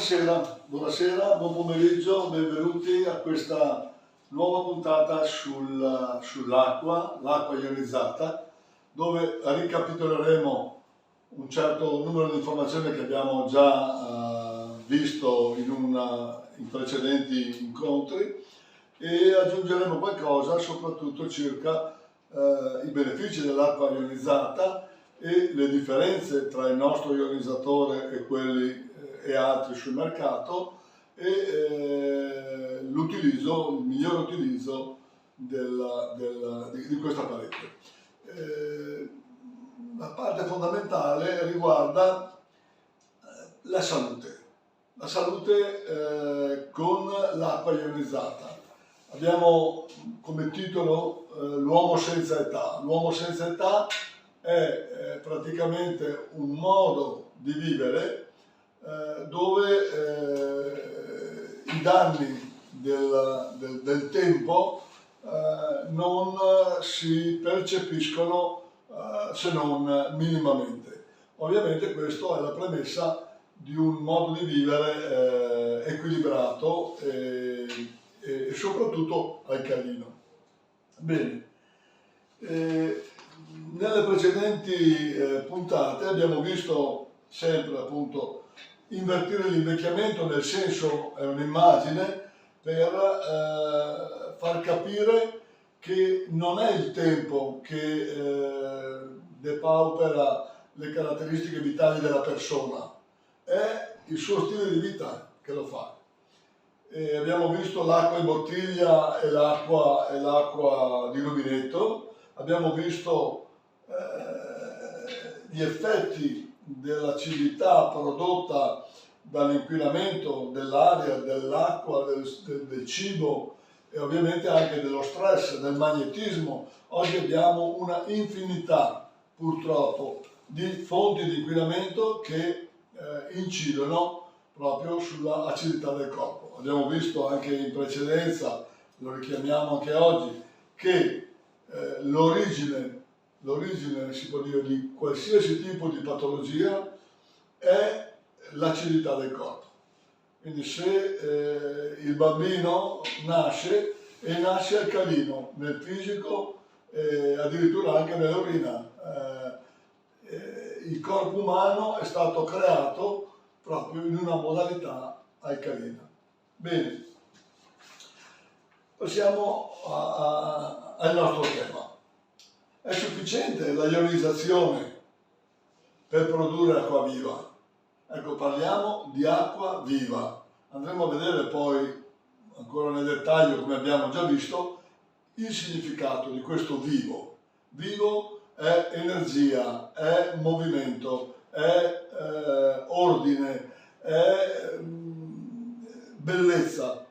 Buonasera, buon pomeriggio, benvenuti a questa nuova puntata sull'acqua, l'acqua ionizzata, dove ricapitoleremo un certo numero di informazioni che abbiamo già visto in precedenti incontri e aggiungeremo qualcosa soprattutto circa i benefici dell'acqua ionizzata e le differenze tra il nostro ionizzatore e quelli e altri sul mercato e il miglior utilizzo di questo apparecchio. La parte fondamentale riguarda la salute con l'acqua ionizzata. Abbiamo come titolo l'uomo senza età. L'uomo senza età è praticamente un modo di vivere dove i danni del tempo non si percepiscono se non minimamente. Ovviamente questa è la premessa di un modo di vivere equilibrato e soprattutto alcalino. Bene, nelle precedenti puntate abbiamo visto sempre appunto invertire l'invecchiamento, nel senso è un'immagine per far capire che non è il tempo che depaupera le caratteristiche vitali della persona, è il suo stile di vita che lo fa. E abbiamo visto l'acqua in bottiglia e l'acqua di rubinetto, abbiamo visto gli effetti dell'acidità prodotta dall'inquinamento dell'aria, dell'acqua, del cibo e ovviamente anche dello stress, del magnetismo. Oggi abbiamo una infinità purtroppo di fonti di inquinamento che incidono proprio sulla acidità del corpo. Abbiamo visto anche in precedenza, lo richiamiamo anche oggi, che l'origine si può dire di qualsiasi tipo di patologia è l'acidità del corpo. Quindi se il bambino nasce alcalino nel fisico e addirittura anche nell'urina, il corpo umano è stato creato proprio in una modalità alcalina. Bene, passiamo al nostro tema. È sufficiente la ionizzazione per produrre acqua viva? Ecco, parliamo di acqua viva. Andremo a vedere poi, ancora nel dettaglio, come abbiamo già visto, il significato di questo vivo. Vivo è energia, è movimento, è ordine, è bellezza.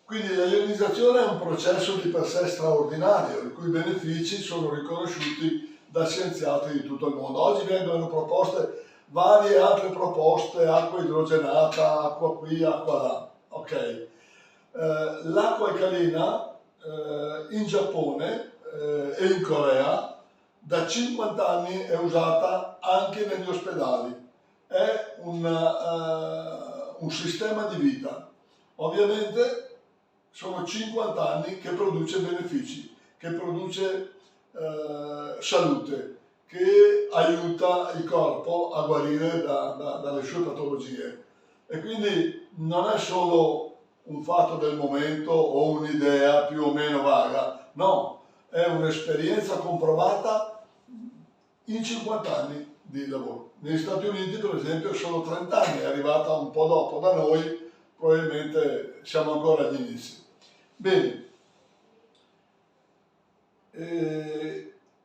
Quindi la ionizzazione è un processo di per sé straordinario, i cui benefici sono riconosciuti da scienziati di tutto il mondo. Oggi vengono proposte varie altre proposte, acqua idrogenata, acqua qui, acqua là. Ok. L'acqua alcalina in Giappone e in Corea da 50 anni è usata anche negli ospedali. È un sistema di vita. Ovviamente sono 50 anni che produce benefici, che produce salute, che aiuta il corpo a guarire dalle sue patologie. E quindi non è solo un fatto del momento o un'idea più o meno vaga, no, è un'esperienza comprovata in 50 anni di lavoro. Negli Stati Uniti, per esempio, sono 30 anni, è arrivata un po' dopo da noi, probabilmente siamo ancora agli inizi. Bene,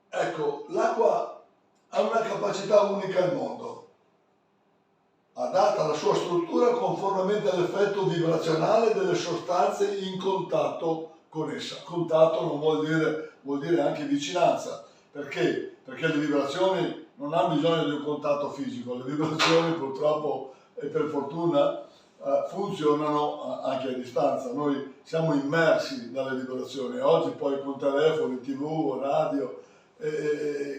ecco, l'acqua ha una capacità unica al mondo, adatta alla sua struttura conformemente all'effetto vibrazionale delle sostanze in contatto con essa. Contatto non vuol dire anche vicinanza. Perché? Perché le vibrazioni non hanno bisogno di un contatto fisico, le vibrazioni purtroppo e per fortuna funzionano anche a distanza. Noi siamo immersi dalle vibrazioni. Oggi poi con telefoni, TV, radio,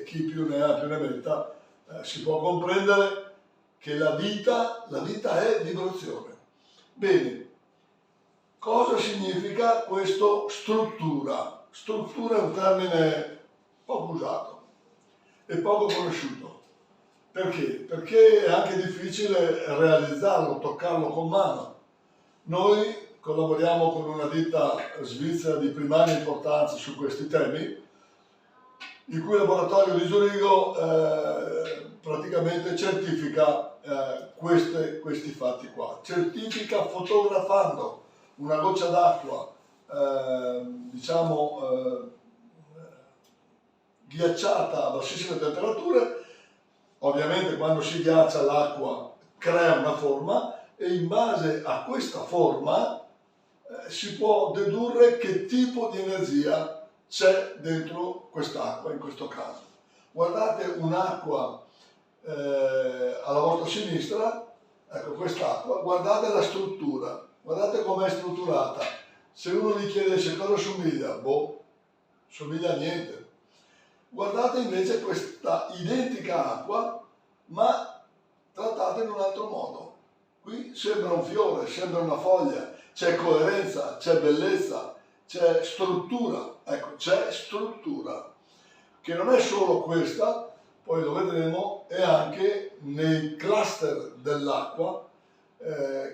chi più ne ha più ne metta, si può comprendere che la vita è vibrazione. Bene, cosa significa questo struttura? Struttura è un termine poco usato e poco conosciuto. Perché? Perché è anche difficile realizzarlo, toccarlo con mano. Noi collaboriamo con una ditta svizzera di primaria importanza su questi temi, il cui laboratorio di Zurigo praticamente certifica questi fatti qua. Certifica fotografando una goccia d'acqua, ghiacciata a bassissime temperature. Ovviamente quando si ghiaccia l'acqua crea una forma e in base a questa forma si può dedurre che tipo di energia c'è dentro quest'acqua in questo caso. Guardate un'acqua alla vostra sinistra, ecco quest'acqua, guardate la struttura, guardate com'è strutturata. Se uno gli chiedesse cosa somiglia, boh, somiglia a niente. Guardate invece questa identica acqua, ma trattata in un altro modo. Qui sembra un fiore, sembra una foglia, c'è coerenza, c'è bellezza, c'è struttura. Ecco, c'è struttura, che non è solo questa, poi lo vedremo, è anche nei cluster dell'acqua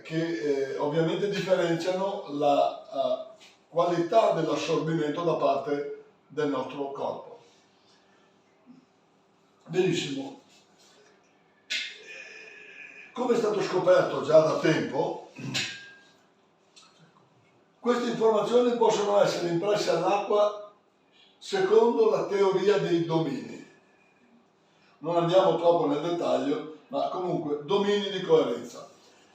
che ovviamente differenziano la qualità dell'assorbimento da parte del nostro corpo. Benissimo. Come è stato scoperto già da tempo, queste informazioni possono essere impresse all'acqua secondo la teoria dei domini. Non andiamo troppo nel dettaglio, ma comunque domini di coerenza.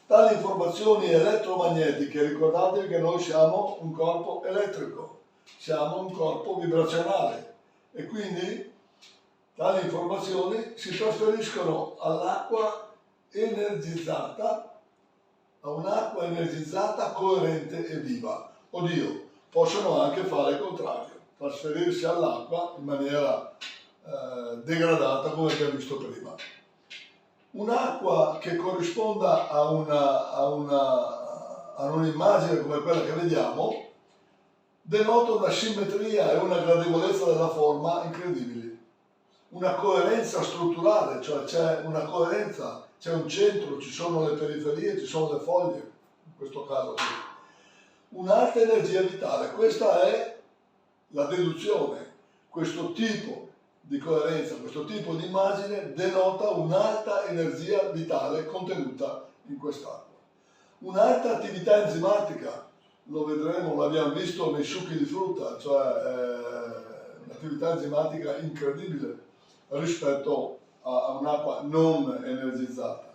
Tali informazioni elettromagnetiche, ricordatevi che noi siamo un corpo elettrico, siamo un corpo vibrazionale e quindi tali informazioni si trasferiscono all'acqua energizzata, a un'acqua energizzata, coerente e viva. Oddio, possono anche fare il contrario, trasferirsi all'acqua in maniera degradata come abbiamo visto prima. Un'acqua che corrisponda a un'immagine come quella che vediamo denota una simmetria e una gradevolezza della forma incredibili. Una coerenza strutturale, cioè c'è una coerenza, c'è un centro, ci sono le periferie, ci sono le foglie, in questo caso sì. Un'alta energia vitale, questa è la deduzione, questo tipo di coerenza, questo tipo di immagine denota un'alta energia vitale contenuta in quest'acqua. Un'alta attività enzimatica, lo vedremo, l'abbiamo visto nei succhi di frutta, cioè un'attività enzimatica incredibile rispetto a un'acqua non energizzata.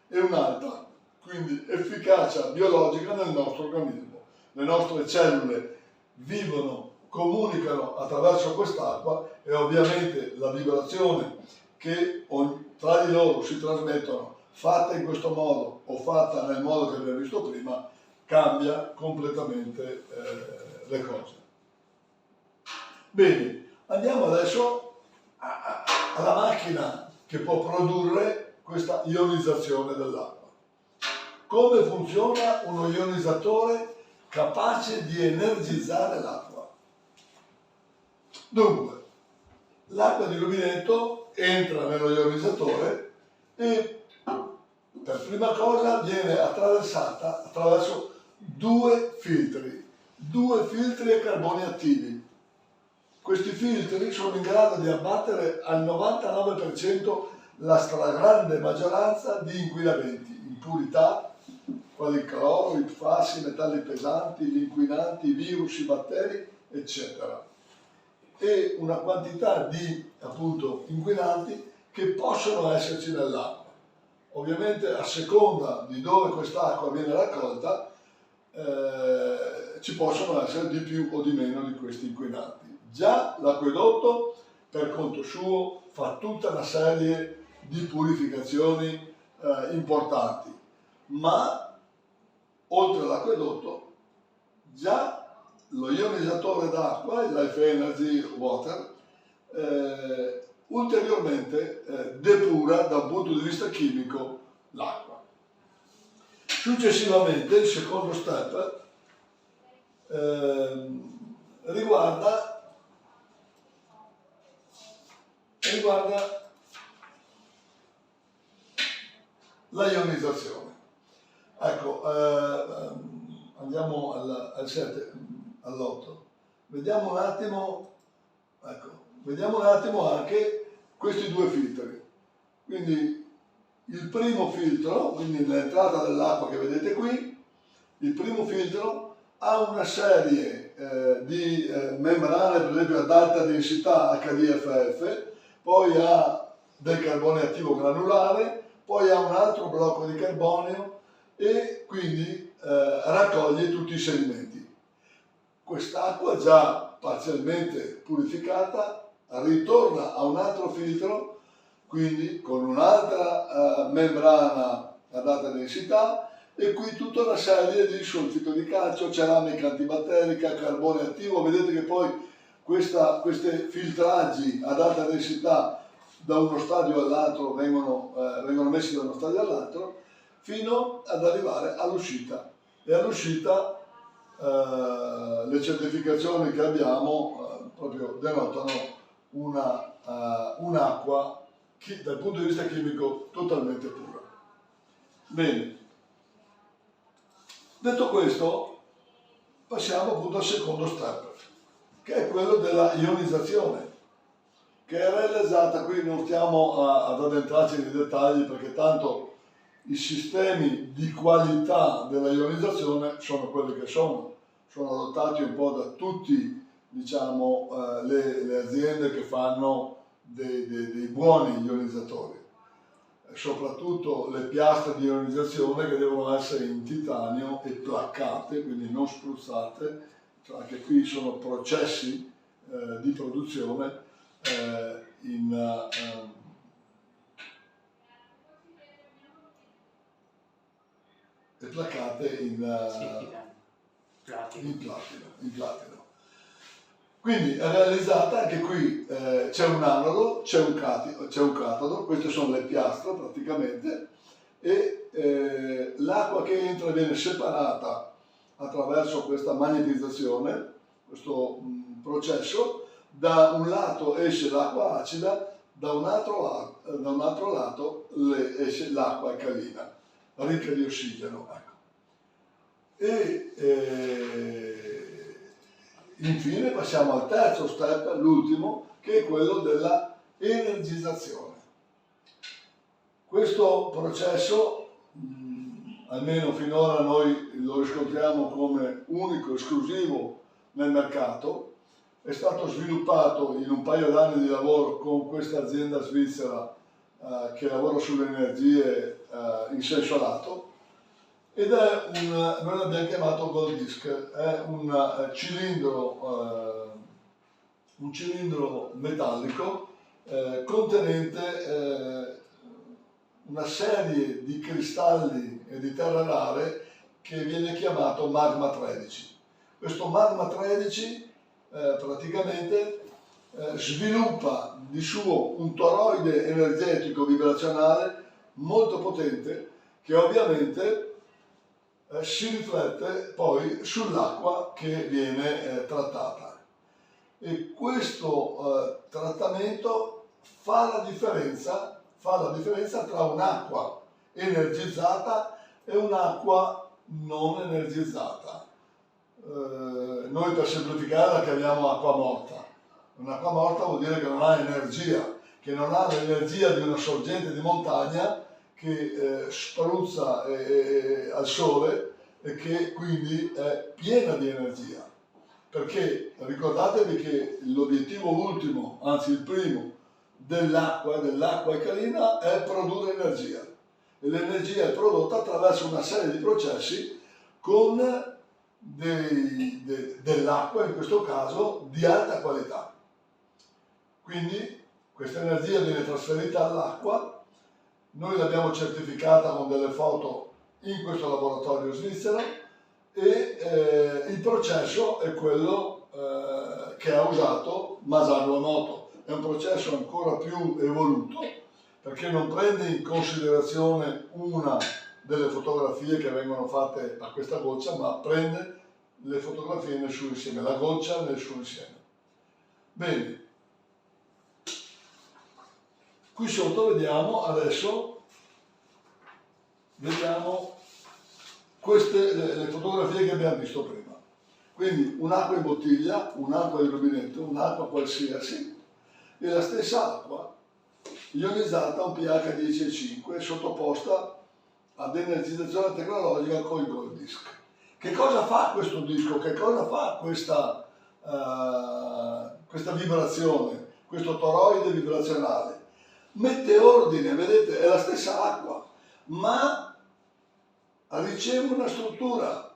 E un'alta, quindi, efficacia biologica nel nostro organismo. Le nostre cellule vivono, comunicano attraverso quest'acqua e ovviamente la vibrazione che tra di loro si trasmettono, fatta in questo modo o fatta nel modo che abbiamo visto prima, cambia completamente le cose. Bene, andiamo adesso alla macchina che può produrre questa ionizzazione dell'acqua. Come funziona uno ionizzatore capace di energizzare l'acqua? Dunque, l'acqua di rubinetto entra nello ionizzatore e per prima cosa viene attraversata attraverso due filtri a carboni attivi. Questi filtri sono in grado di abbattere al 99% la stragrande maggioranza di inquinamenti, impurità, quali il cloro, i PFAS, i metalli pesanti, gli inquinanti, i virus, i batteri, eccetera. E una quantità di, appunto, inquinanti che possono esserci nell'acqua. Ovviamente a seconda di dove quest'acqua viene raccolta ci possono essere di più o di meno di questi inquinanti. Già l'acquedotto per conto suo fa tutta una serie di purificazioni importanti, ma oltre all'acquedotto già lo ionizzatore d'acqua, il Life Energy Water, ulteriormente depura da un punto di vista chimico l'acqua. Successivamente il secondo step riguarda la ionizzazione. Ecco, andiamo al 7, all'8. Vediamo un attimo anche questi due filtri. Quindi il primo filtro, quindi l'entrata dell'acqua che vedete qui, il primo filtro ha una serie di membrane, per esempio ad alta densità HDFF, poi ha del carbone attivo granulare, poi ha un altro blocco di carbonio e quindi raccoglie tutti i sedimenti. Quest'acqua già parzialmente purificata ritorna a un altro filtro, quindi con un'altra membrana ad alta densità, e qui tutta una serie di solfito di calcio, ceramica antibatterica, carbone attivo. Vedete che poi questi filtraggi ad alta densità da uno stadio all'altro vengono messi da uno stadio all'altro fino ad arrivare all'uscita. E all'uscita le certificazioni che abbiamo proprio denotano un'acqua dal punto di vista chimico totalmente pura. Bene, detto questo, passiamo appunto al secondo step, che è quello della ionizzazione, che è realizzata. Qui non stiamo ad addentrarci nei dettagli, perché tanto i sistemi di qualità della ionizzazione sono quelli che sono adottati un po' da tutti, diciamo, le aziende che fanno dei buoni ionizzatori, soprattutto le piastre di ionizzazione che devono essere in titanio e placcate, quindi non spruzzate. Anche qui sono processi di produzione e placcate in platino. Quindi è realizzata anche qui, c'è un anodo, c'è un catodo, queste sono le piastre praticamente, e l'acqua che entra viene separata attraverso questa magnetizzazione, questo processo. Da un lato esce l'acqua acida, da un altro lato esce l'acqua alcalina, ricca di ossigeno. Ecco. E infine passiamo al terzo step, l'ultimo, che è quello della energizzazione. Questo processo, almeno finora noi lo riscontriamo come unico, esclusivo nel mercato. È stato sviluppato in un paio d'anni di lavoro con questa azienda svizzera che lavora sulle energie in senso lato, ed è noi l'abbiamo chiamato Gold Disc, è un cilindro metallico contenente una serie di cristalli e di terre rare che viene chiamato magma 13. Questo magma 13 praticamente sviluppa di suo un toroide energetico vibrazionale molto potente, che ovviamente si riflette poi sull'acqua che viene trattata. E questo trattamento fa la differenza tra un'acqua energizzata e un'acqua non energizzata. Noi per semplificare la chiamiamo acqua morta. Un'acqua morta vuol dire che non ha energia, che non ha l'energia di una sorgente di montagna che spruzza al sole e che quindi è piena di energia. Perché ricordatevi che l'obiettivo ultimo, anzi il primo, dell'acqua alcalina è produrre energia. E l'energia è prodotta attraverso una serie di processi con dell'acqua, in questo caso, di alta qualità. Quindi questa energia viene trasferita all'acqua, noi l'abbiamo certificata con delle foto in questo laboratorio svizzero, e il processo è quello che ha usato Masaru Emoto. È un processo ancora più evoluto, perché non prende in considerazione una delle fotografie che vengono fatte a questa goccia, ma prende le fotografie nel suo insieme, la goccia nel suo insieme. Bene, qui sotto vediamo adesso, queste le fotografie che abbiamo visto prima. Quindi un'acqua in bottiglia, un'acqua di rubinetto, un'acqua qualsiasi, e la stessa acqua ionizzata a un pH 10,5 sottoposta ad energizzazione tecnologica con il Gold Disc. Che cosa fa questo disco? Che cosa fa questa vibrazione, questo toroide vibrazionale? Mette ordine, vedete, è la stessa acqua, ma riceve una struttura.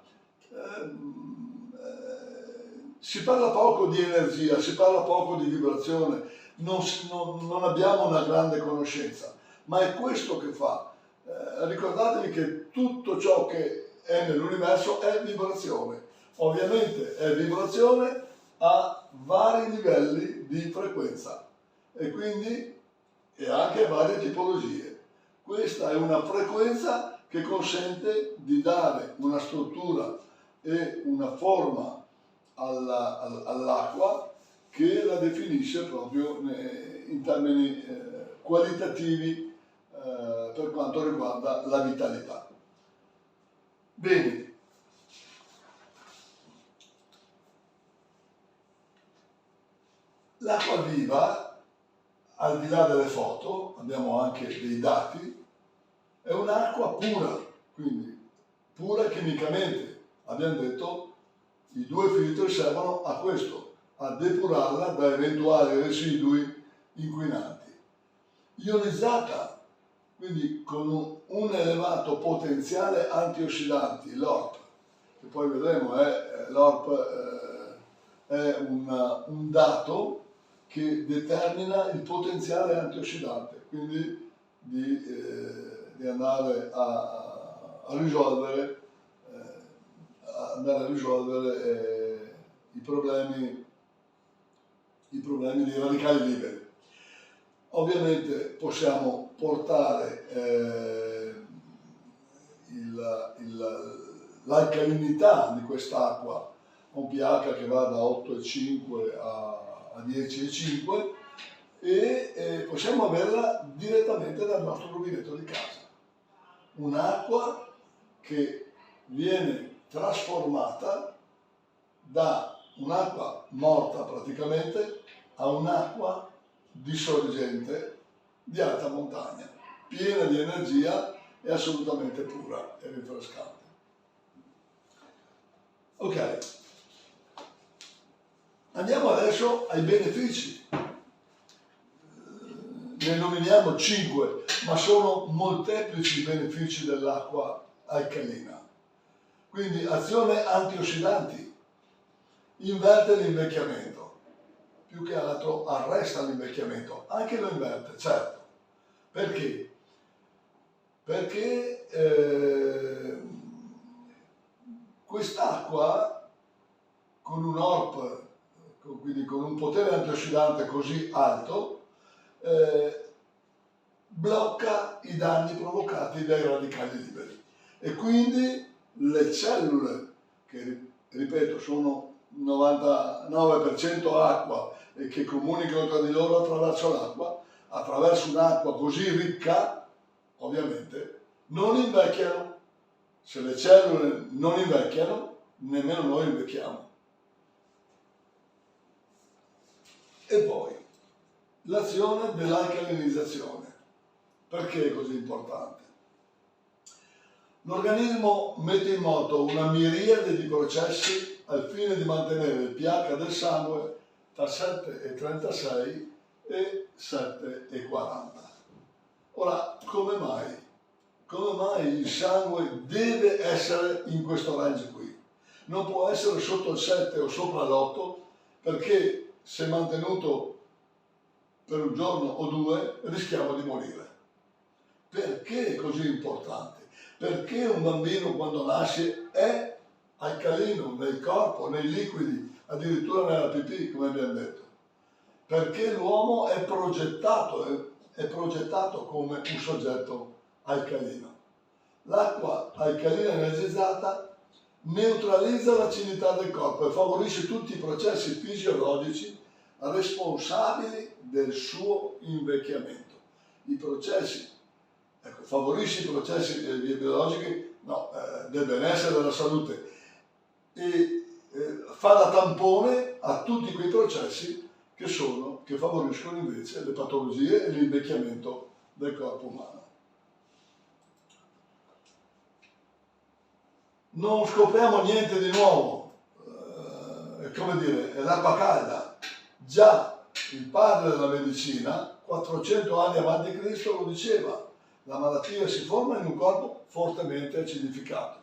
Si parla poco di energia, si parla poco di vibrazione, non abbiamo una grande conoscenza, ma è questo che fa. Ricordatevi che tutto ciò che è nell'universo è vibrazione. Ovviamente è vibrazione a vari livelli di frequenza e quindi anche varie tipologie. Questa è una frequenza che consente di dare una struttura e una forma all'acqua che la definisce proprio in termini qualitativi per quanto riguarda la vitalità. Bene, l'acqua viva, al di là delle foto, abbiamo anche dei dati, è un'acqua pura, quindi pura chimicamente. Abbiamo detto i due filtri servono a questo, a depurarla da eventuali residui inquinanti. Ionizzata, quindi con un elevato potenziale antiossidanti, l'ORP, che poi vedremo, l'ORP è un dato che determina il potenziale antiossidante, quindi di andare a risolvere i problemi di radicali liberi. Ovviamente possiamo portare l'alcalinità di quest'acqua a un pH che va da 8,5 a 10,5 e possiamo averla direttamente dal nostro rubinetto di casa. Un'acqua che viene trasformata da un'acqua morta praticamente a un'acqua di sorgente di alta montagna, piena di energia e assolutamente pura e rinfrescante. Ok, andiamo adesso ai benefici. Ne nominiamo 5, ma sono molteplici i benefici dell'acqua alcalina. Quindi azione antiossidanti, inverte l'invecchiamento, più che altro arresta l'invecchiamento, anche lo inverte, certo. Perché? Perché quest'acqua con un ORP, quindi con un potere antiossidante così alto, blocca i danni provocati dai radicali liberi e quindi le cellule, che ripeto sono 99% acqua e che comunicano tra di loro attraverso l'acqua, attraverso un'acqua così ricca, ovviamente, non invecchiano. Se le cellule non invecchiano, nemmeno noi invecchiamo. E poi l'azione dell'alcalinizzazione. Perché è così importante? L'organismo mette in moto una miriade di processi al fine di mantenere il pH del sangue tra 7,36 e 7,40. Ora, come mai? Come mai il sangue deve essere in questo range qui? Non può essere sotto il 7 o sopra l'8 perché se mantenuto per un giorno o due rischiamo di morire. Perché è così importante? Perché un bambino quando nasce è alcalino nel corpo, nei liquidi, addirittura nella pipì, come abbiamo detto. Perché l'uomo è progettato, è progettato come un soggetto alcalino. L'acqua alcalina energizzata neutralizza l'acidità del corpo e favorisce tutti i processi fisiologici responsabili del suo invecchiamento. I processi, ecco, favorisce i processi biologici, no, del benessere e della salute e fa da tampone a tutti quei processi che favoriscono invece le patologie e l'invecchiamento del corpo umano. Non scopriamo niente di nuovo, come dire, è l'acqua calda. Già il padre della medicina, 400 anni avanti Cristo, lo diceva, la malattia si forma in un corpo fortemente acidificato.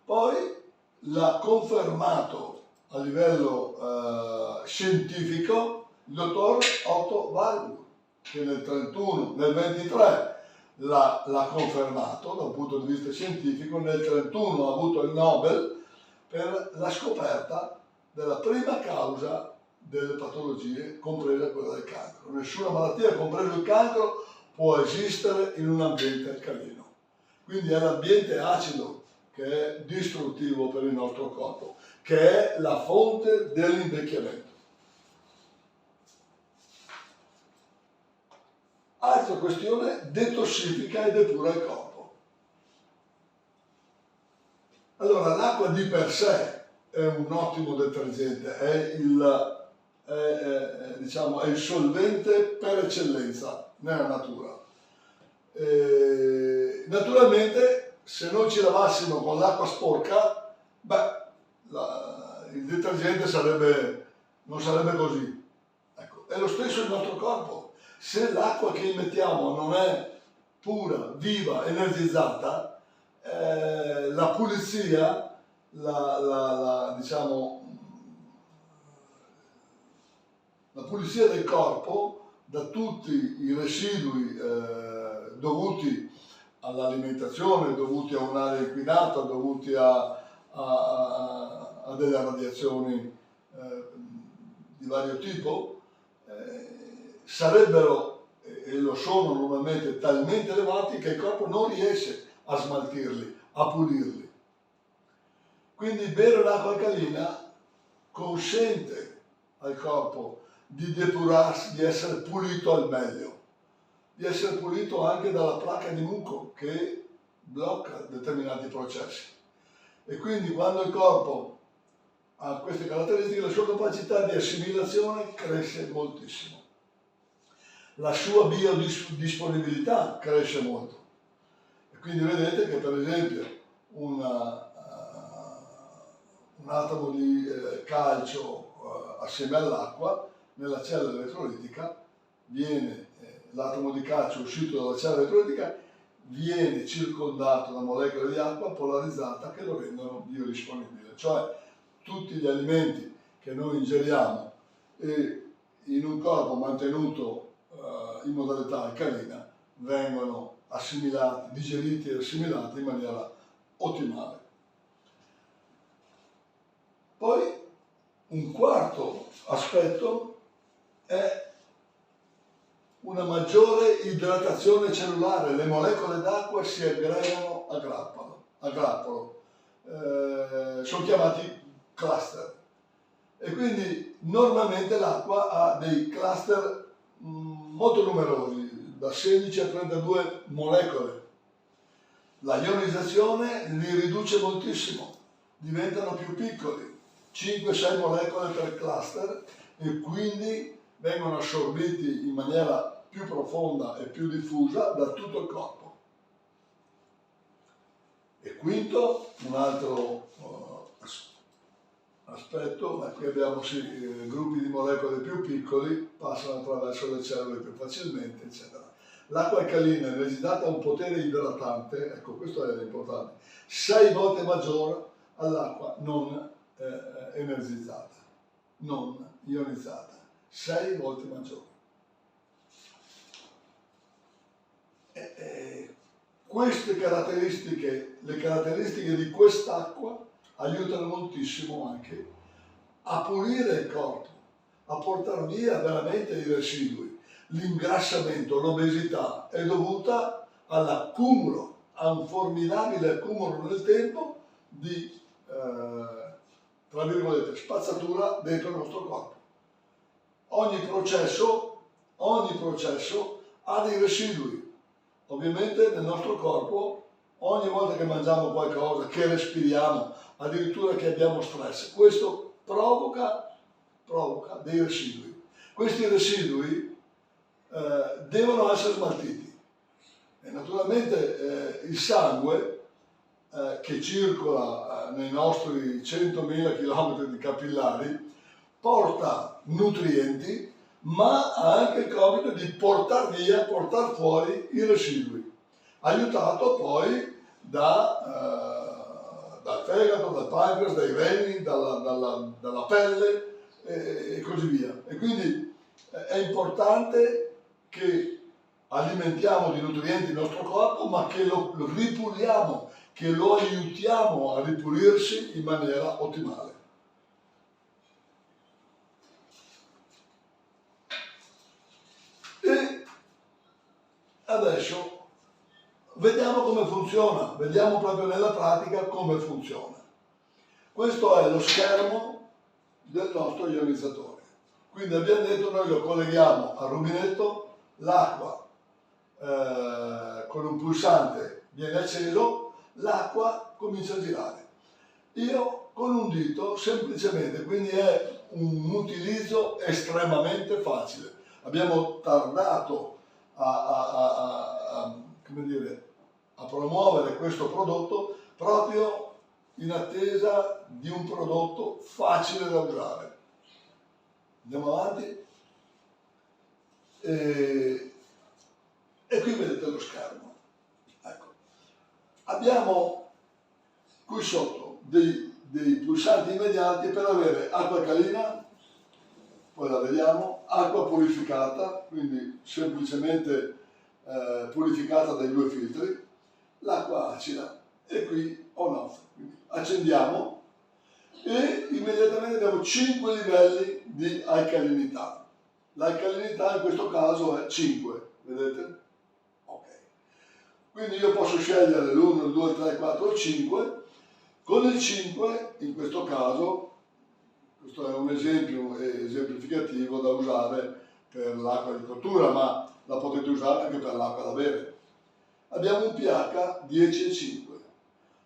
Poi l'ha confermato a livello scientifico il dottor Otto Warburg, che nel 23 l'ha confermato da un punto di vista scientifico, nel 31 ha avuto il Nobel per la scoperta della prima causa delle patologie, compresa quella del cancro. Nessuna malattia, compreso il cancro, può esistere in un ambiente alcalino. Quindi è l'ambiente acido che è distruttivo per il nostro corpo, che è la fonte dell'invecchiamento. Altra questione, detossifica e depura il corpo. Allora, l'acqua di per sé è un ottimo detergente, è il solvente per eccellenza nella natura. Naturalmente, se noi ci lavassimo con l'acqua sporca, il detergente non sarebbe così. Ecco, è lo stesso il nostro corpo. Se l'acqua che immettiamo non è pura, viva, energizzata, la pulizia, la pulizia del corpo da tutti i residui dovuti all'alimentazione, dovuti a un'aria inquinata, dovuti a delle radiazioni di vario tipo, sarebbero, e lo sono normalmente, talmente elevati che il corpo non riesce a smaltirli, a pulirli. Quindi bere l'acqua alcalina consente al corpo di depurarsi, di essere pulito al meglio, di essere pulito anche dalla placca di muco che blocca determinati processi. E quindi quando il corpo ha queste caratteristiche, la sua capacità di assimilazione cresce moltissimo. La sua biodisponibilità cresce molto. E quindi vedete che per esempio un atomo di calcio assieme all'acqua, nella cella elettrolitica, l'atomo di calcio uscito dalla cella elettrolitica viene circondato da molecole di acqua polarizzata che lo rendono biodisponibile. Cioè tutti gli alimenti che noi ingeriamo e in un corpo mantenuto in modalità alcalina vengono assimilati, digeriti e assimilati in maniera ottimale. Poi un quarto aspetto è una maggiore idratazione cellulare. Le molecole d'acqua si aggregano a grappolo, sono chiamati cluster. E quindi normalmente l'acqua ha dei cluster molto numerosi, da 16 a 32 molecole. La ionizzazione li riduce moltissimo, diventano più piccoli, 5-6 molecole per cluster, e quindi vengono assorbiti in maniera più profonda e più diffusa da tutto il corpo. E quinto, un altro aspetto, ma qui abbiamo gruppi di molecole più piccoli, passano attraverso le cellule più facilmente, eccetera. L'acqua alcalina energizzata ha un potere idratante, ecco questo è importante, 6 volte maggiore all'acqua non energizzata, non ionizzata, 6 volte maggiore. Queste caratteristiche, le caratteristiche di quest'acqua, aiutano moltissimo anche a pulire il corpo, a portare via veramente i residui, l'ingrassamento, l'obesità è dovuta all'accumulo, a un formidabile accumulo nel tempo di, tra virgolette, spazzatura dentro il nostro corpo. Ogni processo ha dei residui. Ovviamente nel nostro corpo, ogni volta che mangiamo qualcosa, che respiriamo, addirittura che abbiamo stress, questo provoca dei residui. Questi residui devono essere smaltiti. E naturalmente il sangue che circola nei nostri 100.000 km di capillari porta nutrienti, ma ha anche il compito di portare fuori i residui, aiutato poi dal fegato, dal pancreas, dai reni, dalla pelle e così via. E quindi è importante che alimentiamo di nutrienti il nostro corpo, ma che lo ripuliamo, che lo aiutiamo a ripulirsi in maniera ottimale. E adesso vediamo come funziona, vediamo proprio nella pratica come funziona. Questo è lo schermo del nostro ionizzatore. Quindi abbiamo detto, noi lo colleghiamo al rubinetto, l'acqua con un pulsante viene acceso, l'acqua comincia a girare. Io con un dito semplicemente, quindi è un utilizzo estremamente facile. Abbiamo tardato come dire, a promuovere questo prodotto proprio in attesa di un prodotto facile da usare. Andiamo avanti. E qui vedete lo schermo. Ecco. Abbiamo qui sotto dei pulsanti immediati per avere acqua alcalina, poi la vediamo, acqua purificata, quindi semplicemente purificata dai due filtri, l'acqua acida e qui on-off. Accendiamo e immediatamente abbiamo 5 livelli di alcalinità. L'alcalinità in questo caso è 5, vedete? Ok. Quindi io posso scegliere l'1, il 2, il 3, il 4, il 5. Con il 5, in questo caso, questo è un esempio esemplificativo da usare per l'acqua di cottura, ma la potete usare anche per l'acqua da bere. Abbiamo un pH 10,5.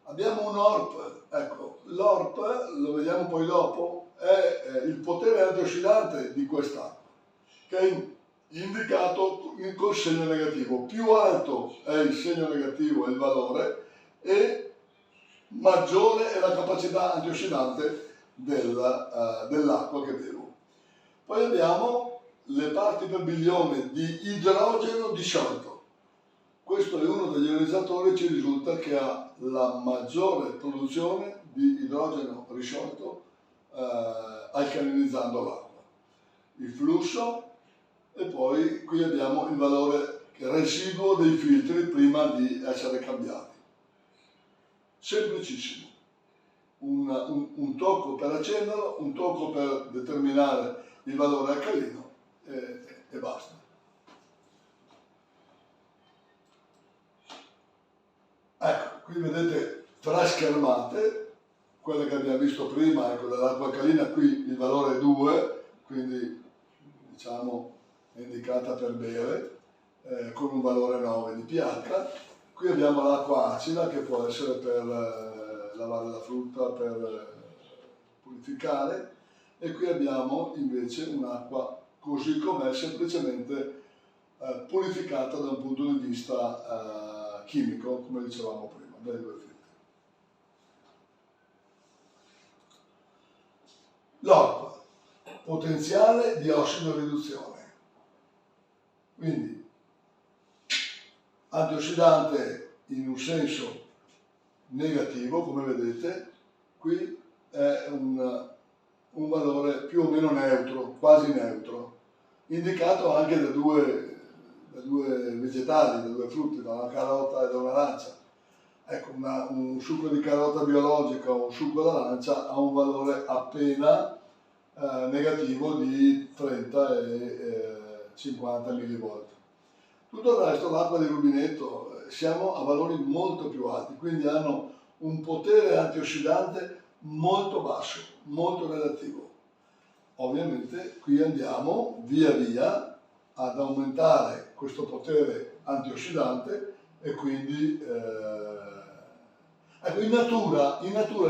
Abbiamo un ORP, ecco, l'ORP, lo vediamo poi dopo, è il potere antiossidante di quest'acqua, che è indicato col segno negativo. Più alto è il segno negativo, è il valore, e maggiore è la capacità antiossidante dell'acqua che bevo. Poi abbiamo le parti per bilione di idrogeno disciolto. Questo è uno degli ionizzatori, ci risulta che ha la maggiore produzione di idrogeno risciolto alcalinizzando l'acqua. Il flusso, e poi qui abbiamo il valore residuo dei filtri prima di essere cambiati. Semplicissimo. Un tocco per accenderlo, un tocco per determinare il valore alcalino e basta. Ecco, qui vedete 3 schermate, quelle che abbiamo visto prima, ecco, dell'acqua alcalina, qui il valore è 2, quindi diciamo è indicata per bere, con un valore 9 di pH. Qui abbiamo l'acqua acida, che può essere per lavare la frutta, per purificare, e qui abbiamo invece un'acqua così com'è, semplicemente purificata da un punto di vista chimico, come dicevamo prima, dai due filtri. L'ORP, potenziale di ossidoriduzione. Quindi antiossidante in un senso negativo, come vedete, qui è un valore più o meno neutro, quasi neutro, indicato anche da due vegetali, da due frutti, da una carota e da un'arancia. Ecco, un succo di carota biologica o un succo d'arancia ha un valore appena negativo di 30 e 50 millivolt. Tutto il resto, l'acqua di rubinetto, siamo a valori molto più alti, quindi hanno un potere antiossidante molto basso, molto relativo. Ovviamente qui andiamo via via ad aumentare questo potere antiossidante e quindi ecco, in natura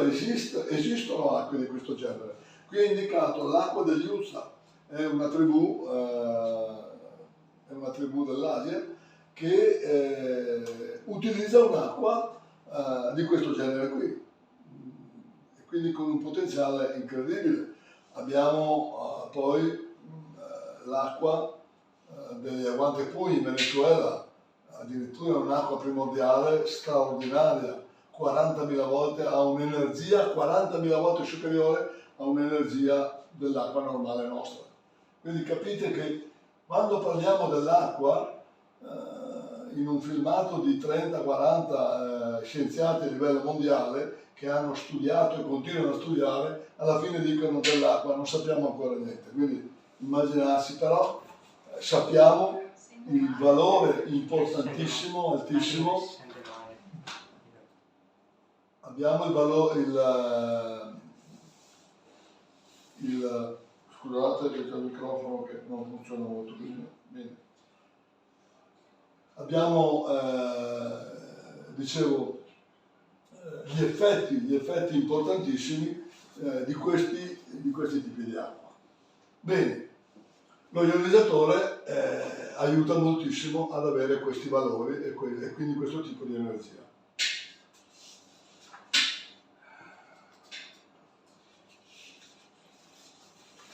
esistono acque di questo genere. Qui è indicato l'acqua degli Uzza, è una tribù dell'Asia che utilizza un'acqua di questo genere qui, e quindi con un potenziale incredibile. Abbiamo poi l'acqua degli Aguantepui in Venezuela, addirittura un'acqua primordiale straordinaria, 40.000 volte, ha un'energia 40.000 volte superiore a un'energia dell'acqua normale nostra. Quindi capite che quando parliamo dell'acqua, in un filmato di 30-40 scienziati a livello mondiale che hanno studiato e continuano a studiare, alla fine dicono dell'acqua non sappiamo ancora niente. Quindi immaginarsi, però sappiamo il valore importantissimo, altissimo. Abbiamo il valore, scusate che c'è il microfono che non funziona molto bene. Abbiamo, dicevo, gli effetti importantissimi di questi tipi di acqua. Bene, lo ionizzatore aiuta moltissimo ad avere questi valori e quindi questo tipo di energia.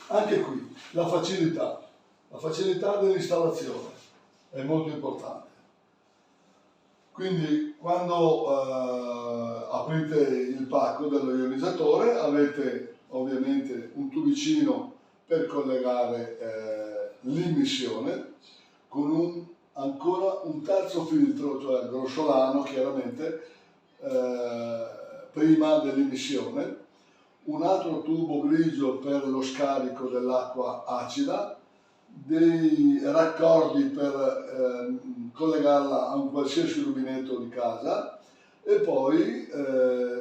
Anche qui la facilità dell'installazione è molto importante. Quindi quando aprite il pacco dello ionizzatore avete ovviamente un tubicino per collegare l'immissione con ancora un terzo filtro, cioè grossolano chiaramente, prima dell'immissione, un altro tubo grigio per lo scarico dell'acqua acida, dei raccordi per collegarla a un qualsiasi rubinetto di casa e poi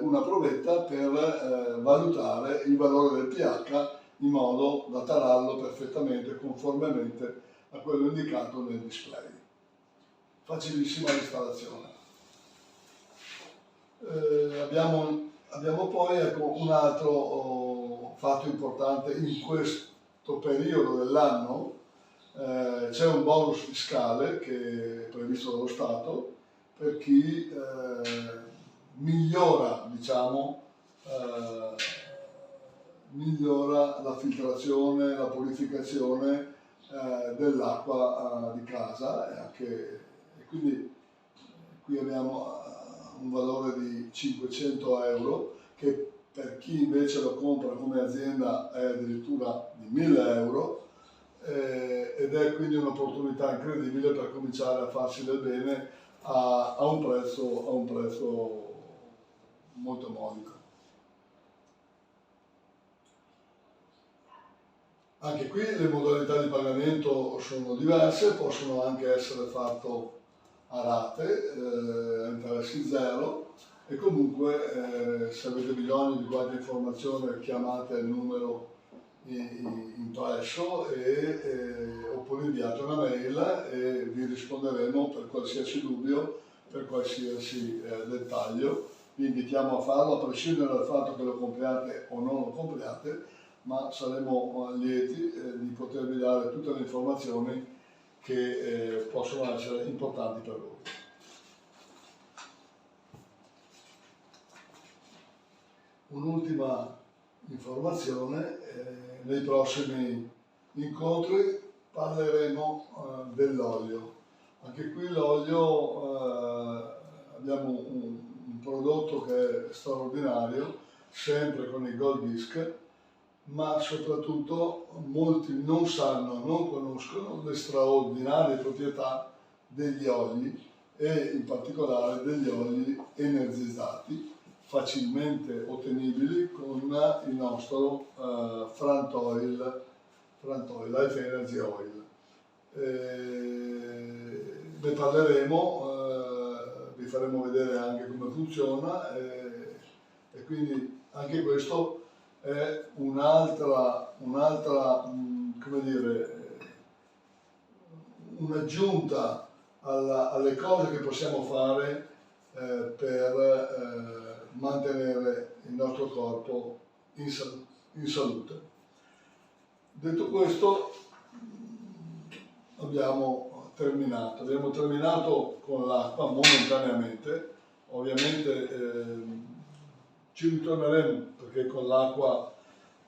una provetta per valutare il valore del pH in modo da tararlo perfettamente, conformemente a quello indicato nel display. Facilissima l'installazione. Abbiamo poi un altro fatto importante in questo periodo dell'anno. C'è un bonus fiscale che è previsto dallo Stato per chi migliora, diciamo, migliora la filtrazione, la purificazione dell'acqua di casa e quindi qui abbiamo un valore di 500 euro che per chi invece lo compra come azienda è addirittura di 1000 euro. Ed è quindi un'opportunità incredibile per cominciare a farsi del bene a un prezzo molto modico. Anche qui le modalità di pagamento sono diverse, possono anche essere fatto a rate, a interessi zero, e comunque se avete bisogno di qualche informazione chiamate il numero impresso oppure inviate una mail e vi risponderemo per qualsiasi dubbio, per qualsiasi dettaglio. Vi invitiamo a farlo a prescindere dal fatto che lo compriate o non lo compriate, ma saremo lieti di potervi dare tutte le informazioni che possono essere importanti per voi. Un'ultima informazione, nei prossimi incontri parleremo dell'olio. Anche qui l'olio, abbiamo un prodotto che è straordinario, sempre con il Gold Disc, ma soprattutto molti non sanno, non conoscono le straordinarie proprietà degli oli e in particolare degli oli energizzati, facilmente ottenibili con il nostro Front Oil, Life Energy Oil. Ne parleremo, vi faremo vedere anche come funziona e quindi anche questo è un'altra, come dire, un'aggiunta alle cose che possiamo fare per mantenere il nostro corpo in salute. Detto questo, abbiamo terminato con l'acqua momentaneamente. Ovviamente ci ritorneremo perché con l'acqua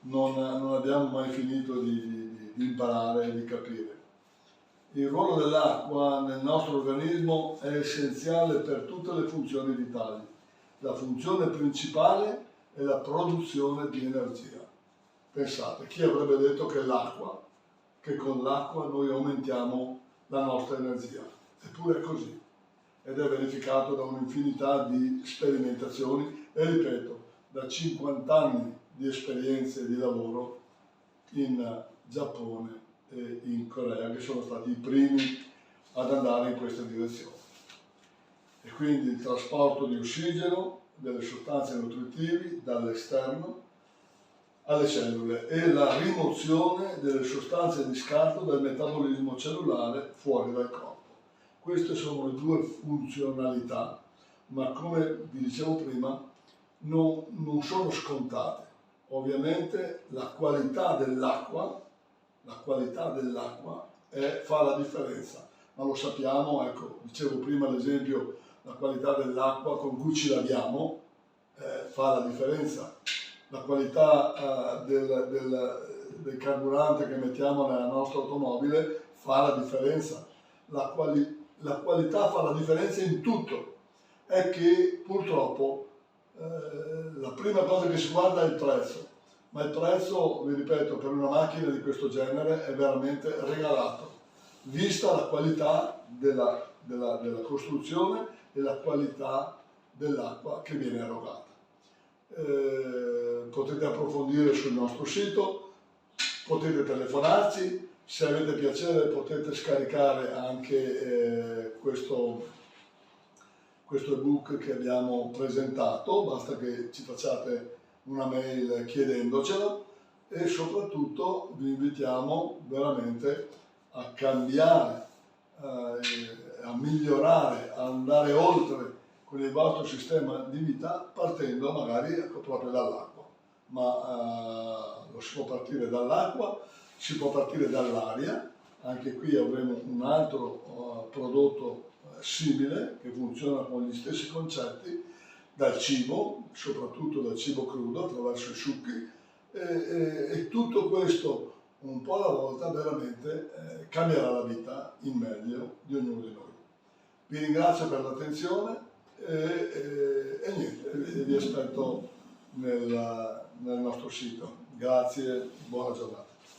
non abbiamo mai finito di imparare e di capire. Il ruolo dell'acqua nel nostro organismo è essenziale per tutte le funzioni vitali. La funzione principale è la produzione di energia. Pensate, chi avrebbe detto che con l'acqua noi aumentiamo la nostra energia? Eppure è così. Ed è verificato da un'infinità di sperimentazioni e ripeto, da 50 anni di esperienze di lavoro in Giappone e in Corea, che sono stati i primi ad andare in questa direzione. E quindi il trasporto di ossigeno, delle sostanze nutritive dall'esterno alle cellule e la rimozione delle sostanze di scarto del metabolismo cellulare fuori dal corpo. Queste sono le due funzionalità, ma come vi dicevo prima, non sono scontate. Ovviamente la qualità dell'acqua fa la differenza, ma lo sappiamo, ecco, dicevo prima l'esempio, la qualità dell'acqua con cui ci laviamo fa la differenza. La qualità del carburante che mettiamo nella nostra automobile fa la differenza. La qualità fa la differenza in tutto. È che purtroppo la prima cosa che si guarda è il prezzo, ma il prezzo, vi ripeto, per una macchina di questo genere è veramente regalato, vista la qualità della costruzione e la qualità dell'acqua che viene erogata. Potete approfondire sul nostro sito, potete telefonarci, se avete piacere potete scaricare anche questo ebook che abbiamo presentato, basta che ci facciate una mail chiedendocelo e soprattutto vi invitiamo veramente a cambiare, a migliorare, a andare oltre con il vostro sistema di vita partendo magari proprio dall'acqua, ma lo si può partire dall'acqua, si può partire dall'aria, anche qui avremo un altro prodotto simile che funziona con gli stessi concetti, dal cibo, soprattutto dal cibo crudo attraverso i succhi e tutto questo un po' alla volta veramente cambierà la vita in meglio di ognuno di noi. Vi ringrazio per l'attenzione e niente, vi aspetto nel nostro sito. Grazie, buona giornata.